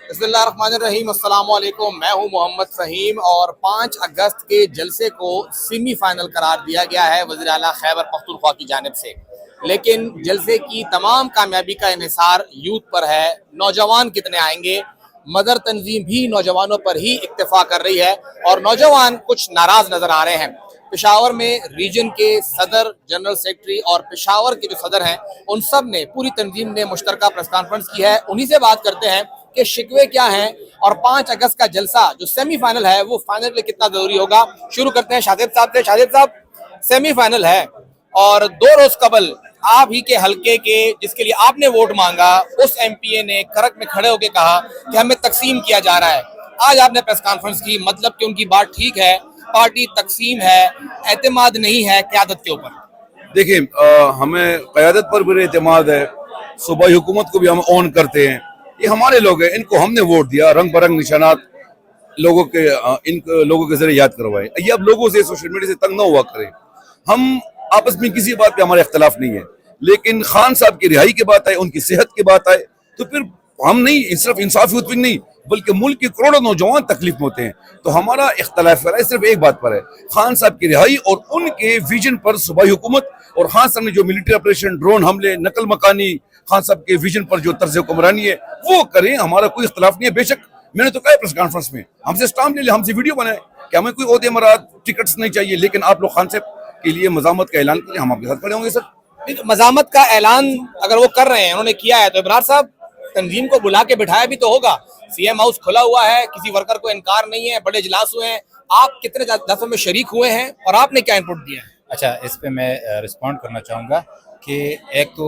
بسم اللہ الرحمن الرحیم، السلام علیکم۔ میں ہوں محمد فہیم اور 5 اگست کے جلسے کو سیمی فائنل قرار دیا گیا ہے وزیر اعلیٰ خیبر پختونخوا کی جانب سے، لیکن جلسے کی تمام کامیابی کا انحصار یوتھ پر ہے۔ نوجوان کتنے آئیں گے؟ مدر تنظیم بھی نوجوانوں پر ہی اکتفا کر رہی ہے اور نوجوان کچھ ناراض نظر آ رہے ہیں۔ پشاور میں ریجن کے صدر، جنرل سیکرٹری اور پشاور کے جو صدر ہیں ان سب نے، پوری تنظیم نے مشترکہ پریس کانفرنس کی ہے۔ انہی سے بات کرتے ہیں کہ شکوے کیا ہیں اور 5 اگست کا جلسہ جو سیمی فائنل ہے وہ فائنل کے کتنا ضروری ہوگا۔ شروع کرتے ہیں شاہد صاحب سے۔ شاہد صاحب، سیمی فائنل ہے اور 2 روز قبل آپ ہی کے حلقے کے جس کے لیے آپ نے ووٹ مانگا اس ایم پی اے نے کرک میں کھڑے ہو کے کہا کہ ہمیں تقسیم کیا جا رہا ہے۔ آج آپ نے پریس کانفرنس کی، مطلب کہ ان کی بات ٹھیک ہے، پارٹی تقسیم ہے، اعتماد نہیں ہے قیادت کے اوپر۔ دیکھیں، ہمیں قیادت پر بھی اعتماد ہے، صوبائی حکومت کو بھی ہم اون کرتے ہیں۔ یہ ہمارے لوگ ہیں، ان کو ہم نے ووٹ دیا، رنگ برنگ نشانات ان لوگوں کے ذریعے یاد کروائے۔ یہ اب لوگوں سے سوشل میڈیا سے تنگ نہ ہوا کریں۔ ہم آپس میں کسی بات پہ ہمارے اختلاف نہیں ہے، لیکن خان صاحب کی رہائی کی بات آئے، ان کی صحت کی بات آئے تو پھر ہم نہیں، صرف انصاف ہوتی نہیں بلکہ ملک کے کروڑوں نوجوان تکلیف میں ہوتے ہیں۔ تو ہمارا اختلاف صرف ایک بات پر ہے، خان صاحب کی رہائی اور ان کے ویژن پر صوبائی حکومت، اور خان صاحب نے جو ملٹری آپریشن، ڈرون حملے، نقل مکانی، خان صاحب کے ویژن پر جو طرز حکمرانی ہے وہ کریں۔ ہمارا کوئی اختلاف نہیں ہے۔ بے شک میں نے تو کہا پریس کانفرنس میں، ہم سے اسٹامپ لے لیں، ہم سے ویڈیو بنائیں کہ ہمیں کوئی عہدے مراد ٹکٹس نہیں چاہیے، لیکن آپ لوگ خان صاحب کے لیے مزاحمت کا اعلان کریں، ہم آپ کے ساتھ کھڑے ہوں گے۔ سر، مزاحمت کا اعلان اگر وہ کر رہے ہیں، انہوں نے کیا ہے، تو ابرار صاحب تنظیم کو بلا کے بٹھایا بھی تو ہوگا۔ سی ایم ہاؤس کھلا ہوا ہے، کسی ورکر کو انکار نہیں ہے، بڑے اجلاس ہوئے ہیں، آپ کتنے دفعوں میں شریک ہوئے ہیں اور آپ نے کیا انپٹ دیا ہے؟ اچھا، اس پہ میں رسپونڈ کرنا چاہوں گا کہ ایک تو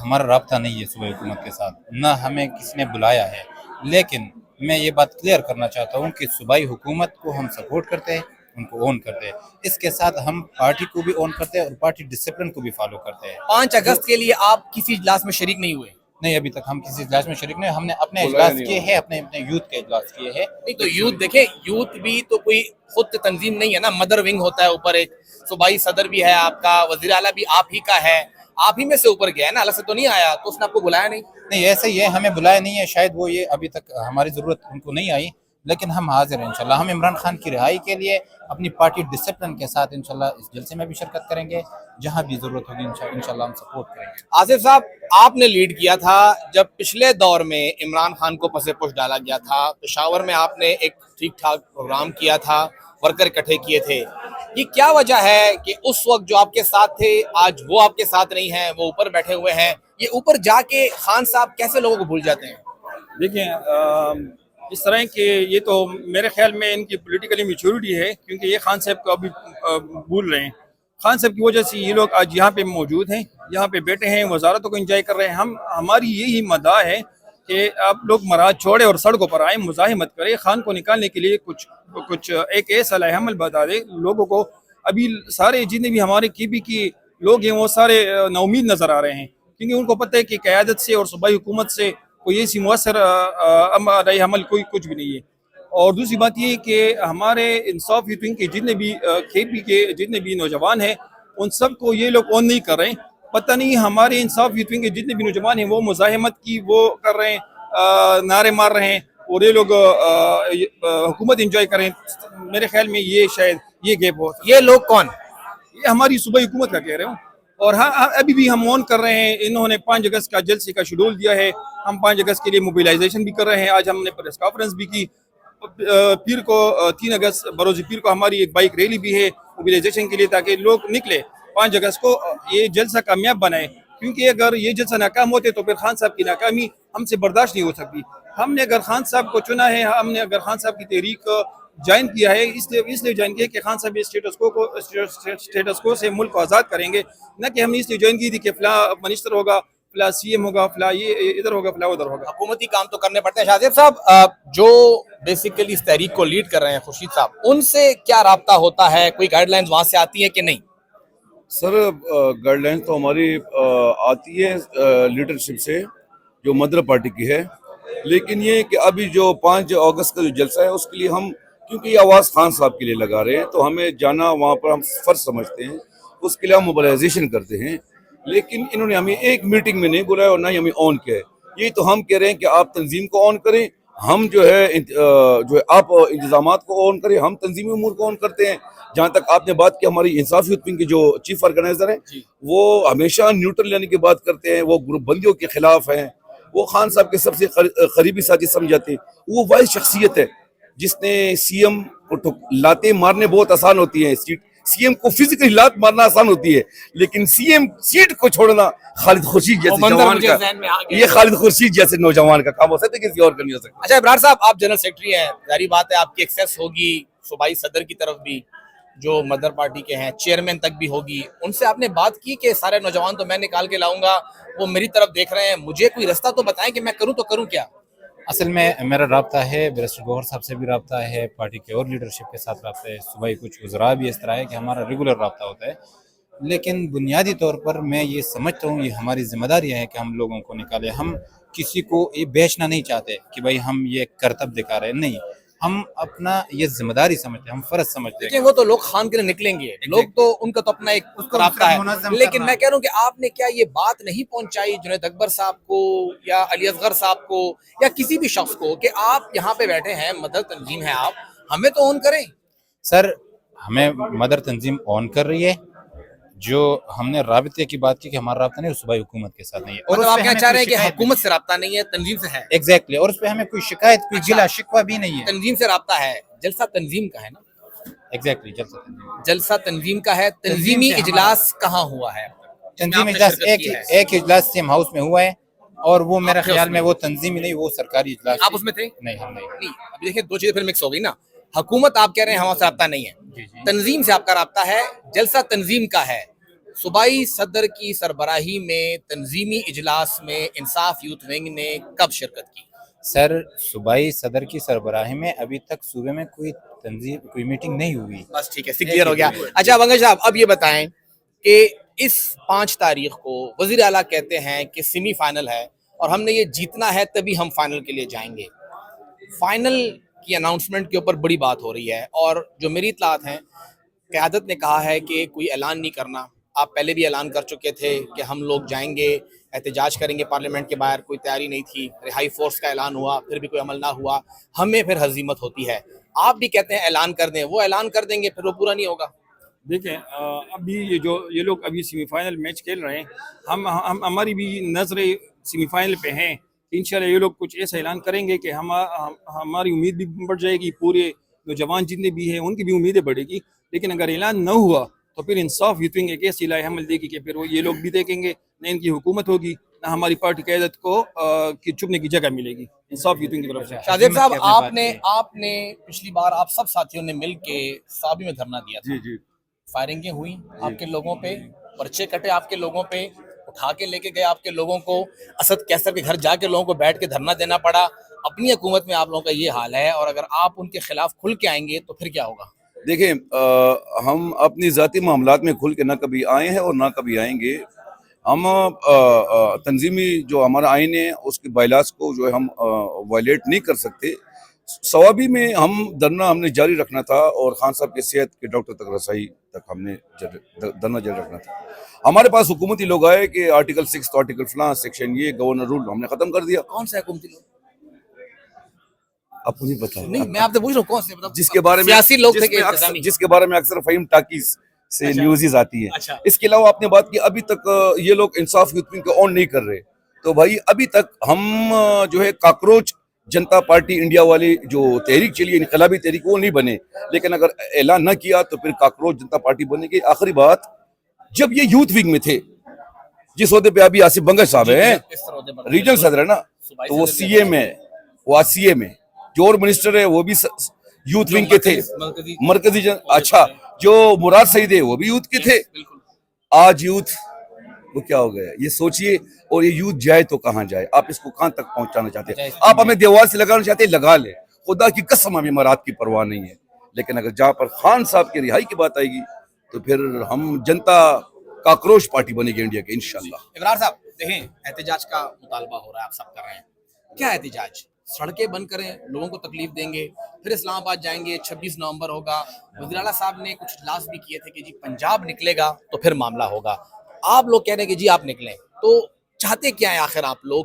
ہمارا رابطہ نہیں ہے صوبائی حکومت کے ساتھ، نہ ہمیں کسی نے بلایا ہے، لیکن میں یہ بات کلیئر کرنا چاہتا ہوں کہ صوبائی حکومت کو ہم سپورٹ کرتے ہیں، ان کو اون کرتے ہیں، اس کے ساتھ ہم پارٹی کو بھی اون کرتے ہیں اور پارٹی ڈسپلن کو بھی فالو کرتے ہیں۔ 5 اگست کے لیے آپ کسی اجلاس میں شریک نہیں ہوئے؟ نہیں، ابھی تک ہم کسی اجلاس میں شریک نہیں، ہم نے اپنے اجلاس کیے ہیں، اپنے یوتھ کے اجلاس کیے ہیں۔ نہیں تو یوتھ دیکھیں، یوتھ بھی تو کوئی خود تنظیم نہیں ہے نا، مدر ونگ ہوتا ہے اوپر، ایک صوبائی صدر بھی ہے آپ کا، وزیر اعلیٰ بھی آپ ہی کا ہے، آپ ہی میں سے اوپر گیا ہے نا، الگ سے تو نہیں آیا، تو اس نے آپ کو بلایا نہیں؟ نہیں، ایسے ہی ہے، ہمیں بلایا نہیں ہے، شاید وہ یہ ابھی تک ہماری ضرورت ان کو نہیں آئی، لیکن ہم حاضر ہیں انشاءاللہ۔ ہم عمران خان کی رہائی کے لیے اپنی پارٹی ڈسپلن کے ساتھ انشاءاللہ اس جلسے میں بھی شرکت کریں گے، جہاں بھی ضرورت ہوگی انشاءاللہ ہم سپورٹ کریں گے۔ آصف صاحب، آپ نے لیڈ کیا تھا جب پچھلے دور میں عمران خان کو پس پش ڈالا گیا تھا، پشاور میں آپ نے ایک ٹھیک ٹھاک پروگرام کیا تھا، ورکر اکٹھے کیے تھے، یہ کیا وجہ ہے کہ اس وقت جو آپ کے ساتھ تھے آج وہ آپ کے ساتھ نہیں ہیں، وہ اوپر بیٹھے ہوئے ہیں؟ یہ اوپر جا کے خان صاحب کیسے لوگوں کو بھول جاتے ہیں؟ دیکھیں، اس طرح کہ یہ تو میرے خیال میں ان کی پولیٹیکلی میچورٹی ہے، کیونکہ یہ خان صاحب کو ابھی بھول رہے ہیں۔ خان صاحب کی وجہ سے یہ لوگ آج یہاں پہ موجود ہیں، یہاں پہ بیٹھے ہیں، وزارتوں کو انجوائے کر رہے ہیں۔ ہماری یہی مدعا ہے کہ آپ لوگ مراحل چھوڑیں اور سڑکوں پر آئیں، مزاحمت کریں، خان کو نکالنے کے لیے کچھ ایک ایسا علیہ عمل بتا دیں لوگوں کو۔ ابھی سارے جتنے بھی ہمارے کی بی کی لوگ ہیں وہ سارے نا امید نظر آ رہے ہیں، کیونکہ ان کو پتہ ہے کہ قیادت سے اور صوبائی حکومت سے کوئی ایسی مؤثر علیہ عمل کچھ بھی نہیں ہے۔ اور دوسری بات یہ کہ ہمارے انصاف یوتھ ونگ کے جتنے بھی کے پی کے جتنے بھی نوجوان ہیں ان سب کو یہ لوگ اون نہیں کر رہے ہیں۔ پتہ نہیں ہمارے انصاف یوتھ ونگ کے جتنے بھی نوجوان ہیں وہ مزاحمت کی وہ کر رہے ہیں، نعرے مار رہے ہیں، اور یہ لوگ حکومت انجوائے کر رہے ہیں۔ میرے خیال میں یہ شاید یہ گیپ ہو۔ یہ لوگ کون؟ یہ ہماری صوبائی حکومت کا کہہ رہے ہوں، اور ہاں ابھی بھی ہم اون کر رہے ہیں۔ انہوں نے 5 اگست کا جلسے کا شیڈول دیا ہے، ہم 5 اگست کے لیے موبیلائزیشن بھی کر رہے ہیں۔ آج ہم نے پریس کانفرنس بھی کی، پیر کو 3 اگست بروز پیر کو ہماری ایک بائک ریلی بھی ہے موبیلائزیشن کے لیے، تاکہ لوگ نکلے 5 اگست کو یہ جلسہ کامیاب بنائے، کیونکہ اگر یہ جلسہ ناکام ہوتے تو پھر خان صاحب کی ناکامی ہم سے برداشت نہیں ہو سکتی۔ ہم نے اگر خان صاحب کو چنا ہے، ہم نے اگر خان صاحب کی تحریک جوائن کیا ہے، اس لیے جوائن کیا کہ خان صاحب اسٹیٹس کو سے ملک کو آزاد کریں گے، نہ کہ ہم نے اس لیے جوائن کی تھی کہ فلاں منسٹر ہوگا، فلاں سی ایم ہوگا، فلاں یہ ادھر ہوگا، فلاں ادھر ہوگا۔ حکومتی کام تو کرنے پڑتے ہیں۔ شاہد صاحب، جو بیسیکلی اس تحریک کو لیڈ کر رہے ہیں خورشید صاحب، ان سے کیا رابطہ ہوتا ہے؟ کوئی گائیڈ لائنز وہاں سے آتی ہے کہ نہیں؟ سر، گائیڈ لائن تو ہماری آتی ہے لیڈرشپ سے جو مدر پارٹی کی ہے، لیکن یہ کہ ابھی جو 5 اگست کا جو جلسہ ہے اس کے لیے ہم، کیونکہ یہ آواز خان صاحب کے لیے لگا رہے ہیں تو ہمیں جانا وہاں پر ہم فرض سمجھتے ہیں، اس کے لیے ہم موبلائزیشن کرتے ہیں، لیکن انہوں نے ہمیں ایک میٹنگ میں نہیں بلایا اور نہ ہی ہمیں آن کیا ہے۔ یہی تو ہم کہہ رہے ہیں کہ آپ تنظیم کو آن کریں، ہم جو ہے آپ انتظامات کو آن کریں, ہم تنظیمی امور کو آن کرتے ہیں. جہاں تک آپ نے بات کی ہماری انصاف یوتھ ونگ کے جو چیف آرگنائزر ہیں وہ ہمیشہ نیوٹرل لینے کی بات کرتے ہیں, وہ گروپ بندیوں کے خلاف ہیں, وہ خان صاحب کے سب سے قریبی ساتھی سمجھاتے ہیں. وہ واحد شخصیت ہے جس نے سی ایم کو لاتیں مارنے بہت آسان ہوتی ہیں, سی ایم کو فزیکلی لات مارنا آسان ہوتی ہے, لیکن سی ایم سیٹ کو چھوڑنا خالد خورشید جیسے جوان کا, یہ خالد خورشید جیسے نوجوان کا کام ہو سکتا ہے, کسی اور کا نہیں ہو سکتا. اچھا ابرار صاحب, آپ جنرل سیکرٹری ہیں, ظاہری بات ہے آپ کی ایکسیس ہوگی صوبائی صدر کی طرف بھی, جو مدر پارٹی کے ہیں, چیئرمین تک بھی ہوگی. ان سے آپ نے بات کی کہ سارے نوجوان تو میں نکال کے لاؤں گا, وہ میری طرف دیکھ رہے ہیں, مجھے کوئی رستہ تو بتائیں کہ میں کروں تو کروں کیا؟ اصل میں میرا رابطہ ہے بیرسٹر گوہر صاحب سے بھی رابطہ ہے, پارٹی کے اور لیڈرشپ کے ساتھ رابطہ ہے, صوبائی کچھ وزراء بھی اس طرح ہے کہ ہمارا ریگولر رابطہ ہوتا ہے. لیکن بنیادی طور پر میں یہ سمجھتا ہوں یہ ہماری ذمہ داری ہے کہ ہم لوگوں کو نکالیں. ہم کسی کو یہ بیچنا نہیں چاہتے کہ بھائی ہم یہ کرتب دکھا رہے ہیں, نہیں, ہم اپنا یہ ذمہ داری سمجھتے ہیں, ہم فرض سمجھتے ہیں. لیکن وہ تو لوگ خان کے لیے نکلیں گے, لوگ تو ان کا تو اپنا ایک رابطہ ہے, لیکن میں کہہ رہا ہوں کہ آپ نے کیا یہ بات نہیں پہنچائی جنید اکبر صاحب کو یا علی اصغر صاحب کو یا کسی بھی شخص کو کہ آپ یہاں پہ بیٹھے ہیں, مدر تنظیم ہے, آپ ہمیں تو آن کریں. سر ہمیں مدر تنظیم آن کر رہی ہے, جو ہم نے رابطے کی بات کی کہ ہمارا رابطہ نہیں صوبائی حکومت کے ساتھ نہیں ہے, اور مطلب آپ کہنا چاہ رہے ہیں کہ حکومت سے رابطہ نہیں ہے, تنظیم سے ہے. ایگزیکٹلی, اور اس پہ ہمیں کوئی شکایت, کوئی گلا شکوہ بھی نہیں ہے. تنظیم سے رابطہ ہے, جلسہ تنظیم کا ہے نا؟ ایگزیکٹلی, جلسہ تنظیم کا ہے. تنظیمی اجلاس کہاں ہوا ہے؟ تنظیم اجلاس ایک اجلاس سیم ہاؤس میں ہوا ہے, اور وہ میرا خیال میں وہ تنظیمی نہیں, وہ سرکاری اجلاس. آپ اس میں تھے؟ نہیں, ہم نہیں. ابھی دیکھیں دو چیزیں پھر مکس ہو گئی نا. حکومت آپ کہہ رہے ہیں ہمارا سے رابطہ نہیں ہے, تنظیم سے آپ کا رابطہ ہے, جلسہ تنظیم کا ہے. صوبائی صدر کی سربراہی میں تنظیمی اجلاس میں انصاف یوتھ ونگ نے کب شرکت کی؟ سر صوبائی صدر کی سربراہی میں ابھی تک صوبے میں کوئی تنظیم, کوئی میٹنگ نہیں ہوئی. بس ٹھیک ہے, کلیئر ہو گیا. اچھا ونگل صاحب, اب یہ بتائیں کہ اس 5 تاریخ کو وزیر اعلیٰ کہتے ہیں کہ سیمی فائنل ہے اور ہم نے یہ جیتنا ہے تبھی ہم فائنل کے لیے جائیں گے. فائنل کی اناؤنسمنٹ کے اوپر بڑی بات ہو رہی ہے, اور جو میری اطلاعات ہیں قیادت نے کہا ہے کہ کوئی اعلان نہیں کرنا. آپ پہلے بھی اعلان کر چکے تھے کہ ہم لوگ جائیں گے, احتجاج کریں گے پارلیمنٹ کے باہر, کوئی تیاری نہیں تھی. رہائی فورس کا اعلان ہوا, پھر بھی کوئی عمل نہ ہوا, ہمیں پھر ہزیمت ہوتی ہے. آپ بھی کہتے ہیں اعلان کر دیں, وہ اعلان کر دیں گے پھر وہ پورا نہیں ہوگا. دیکھیں ابھی یہ لوگ ابھی سیمی فائنل میچ کھیل رہے ہیں, ہماری بھی نظریں سیمی فائنل پہ ہیں. انشاءاللہ یہ لوگ کچھ ایسا اعلان کریں گے کہ ہماری امید بھی بڑھ جائے گی, پورے نوجوان جتنے بھی ہیں ان کی بھی امیدیں بڑھے گی. لیکن اگر اعلان نہ ہوا تو پھر انصاف یوتھ ونگ ایک ایسی لائے حمل دے گی کہ پھر وہ یہ لوگ بھی دیکھیں گے, نہ ان کی حکومت ہوگی, نہ ہماری پارٹی قیادت کو چھپنے کی جگہ ملے گی انصاف یوتھ ونگ کی طرف سے. شاہزیب صاحب, آپ نے پچھلی بار آپ سب ساتھیوں نے مل کے صابی میں دھرنا دیا تھا, جی فائرنگیں ہوئی آپ کے لوگوں پہ, پرچے کٹے آپ کے لوگوں پہ, اٹھا کے لے کے گئے آپ کے لوگوں کو, اسد کیسر کے گھر جا کے لوگوں کو بیٹھ کے دھرنا دینا پڑا. اپنی حکومت میں آپ لوگوں کا یہ حال ہے, اور اگر آپ ان کے خلاف کھل کے آئیں گے تو پھر کیا ہوگا؟ دیکھیں ہم اپنی ذاتی معاملات میں کھل کے نہ کبھی آئے ہیں اور نہ کبھی آئیں گے. ہم تنظیمی جو ہمارا آئین ہے اس کے بائیلاز کو جو ہے ہم وائلیٹ نہیں کر سکتے. صوابی میں ہم نے جاری رکھنا تھا, اور خان صاحب کی صحت کے ڈاکٹر تک رسائی تک ہم نے دھرنا جاری رکھنا تھا. ہمارے پاس حکومتی لوگ آئے کہ آرٹیکل 6 آرٹیکل فلاں سیکشن یہ گورنر رول ہم نے ختم کر دیا. کون سے حکومتی لوگ؟ آپ مجھے بتائیں. نہیں, میں آپ سے پوچھ رہا ہوں کون سے, مطلب جس کے بارے میں سیاسی لوگ تھے کہ انتظامی؟ جس کے بارے میں اکثر فہیم ٹاکیز سے نیوزز آتی ہیں. اچھا. اس کے علاوہ آپ نے بات کی ابھی تک یہ لوگ انصاف یوتھ ونگ کو آن نہیں کر رہے, تو بھائی ابھی تک ہم جو ہے کاکروچ جنتا پارٹی انڈیا والی جو تحریک چلی, انقلابی تحریک, وہ نہیں بنے. لیکن اگر اعلان نہ کیا تو پھر کاکروچ جنتا پارٹی بنے گی. آخری بات, جب یہ یوتھ ونگ میں تھے, جس عہدے پہ ابھی آصف بنگش صاحب ہیں, ریجنل صدر ہے نا, تو وہ سی ایم ہے, وہ آج سی ایم ہے. جو اور منسٹر ہے وہ بھی یوتھ ونگ کے تھے, مرکزی. اچھا, جو مراد سعید ہے وہ بھی یوتھ کے تھے. آج یوتھ وہ کیا ہو گیا یہ سوچئے, اور یہ یوتھ جائے تو کہاں جائے؟ آپ اس کو کہاں تک پہنچانا چاہتے ہیں؟ آپ ہمیں دیوار سے لگانا چاہتے ہیں, لگا لیں, خدا کی قسم ہمیں مراد کی پرواہ نہیں ہے. لیکن اگر جہاں پر خان صاحب کی رہائی کی بات آئے گی تو پھر ہم جنتا کاکروچ پارٹی بنے گی انڈیا کے انشاءاللہ. ابرار صاحب دیکھیں, احتجاج کا مطالبہ ہو رہا ہے, آپ سب کر رہے ہیں, کیا احتجاج؟ سڑکیں بند کریں, لوگوں کو تکلیف دیں گے, پھر اسلام آباد جائیں گے, 26 نومبر ہوگا. وزیر اعلیٰ صاحب نے کچھ اجلاس بھی کیے تھے کہ جی پنجاب نکلے گا تو پھر معاملہ ہوگا. آپ لوگ کہہ رہے ہیں کہ جی آپ نکلیں, تو چاہتے کیا ہیں آخر آپ لوگ؟